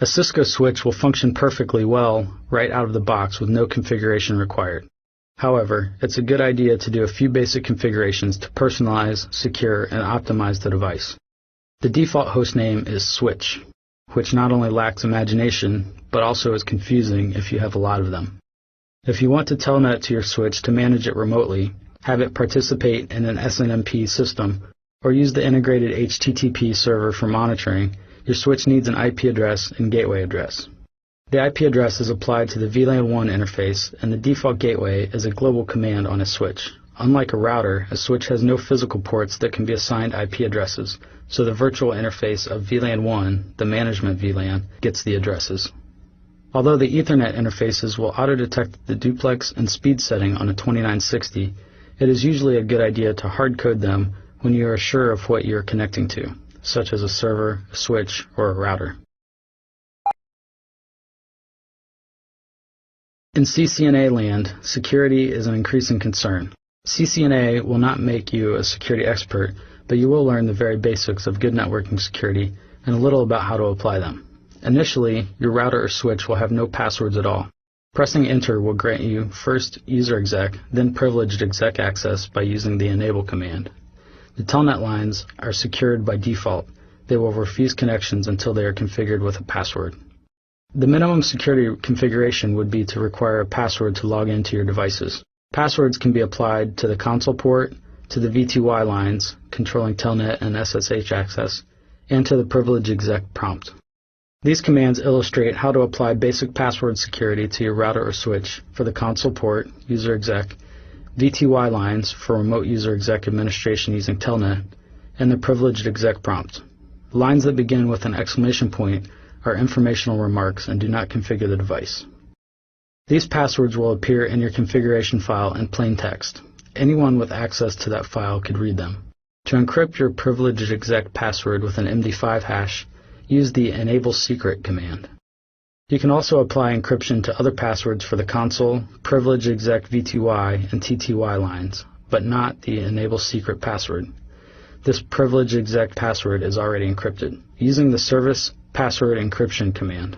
A Cisco switch will function perfectly well right out of the box with no configuration required. However, it's a good idea to do a few basic configurations to personalize, secure, and optimize the device. The default hostname is switch, which not only lacks imagination, but also is confusing if you have a lot of them. If you want to telnet to your switch to manage it remotely, have it participate in an SNMP system, or use the integrated HTTP server for monitoring, your switch needs an IP address and gateway address. The IP address is applied to the VLAN 1 interface, and the default gateway is a global command on a switch. Unlike a router, a switch has no physical ports that can be assigned IP addresses, so the virtual interface of VLAN 1, the management VLAN, gets the addresses. Although the Ethernet interfaces will auto-detect the duplex and speed setting on a 2960, it is usually a good idea to hard-code them when you are sure of what you are connecting to, such as a server, a switch, or a router. In CCNA land, security is an increasing concern. CCNA will not make you a security expert, but you will learn the very basics of good networking security and a little about how to apply them. Initially, your router or switch will have no passwords at all. Pressing enter will grant you first user exec, then privileged exec access by using the enable command. The telnet lines are secured by default. They will refuse connections until they are configured with a password. The minimum security configuration would be to require a password to log into your devices. Passwords can be applied to the console port, to the VTY lines, controlling telnet and SSH access, and to the privilege exec prompt. These commands illustrate how to apply basic password security to your router or switch for the console port, user exec, VTY lines for remote user exec administration using telnet, and the privileged exec prompt. Lines that begin with an exclamation point are informational remarks and do not configure the device. These passwords will appear in your configuration file in plain text. Anyone with access to that file could read them. To encrypt your privileged exec password with an MD5 hash, use the enable secret command. You can also apply encryption to other passwords for the console, privileged exec VTY, and TTY lines, but not the enable secret password. This privileged exec password is already encrypted, using the service password encryption command.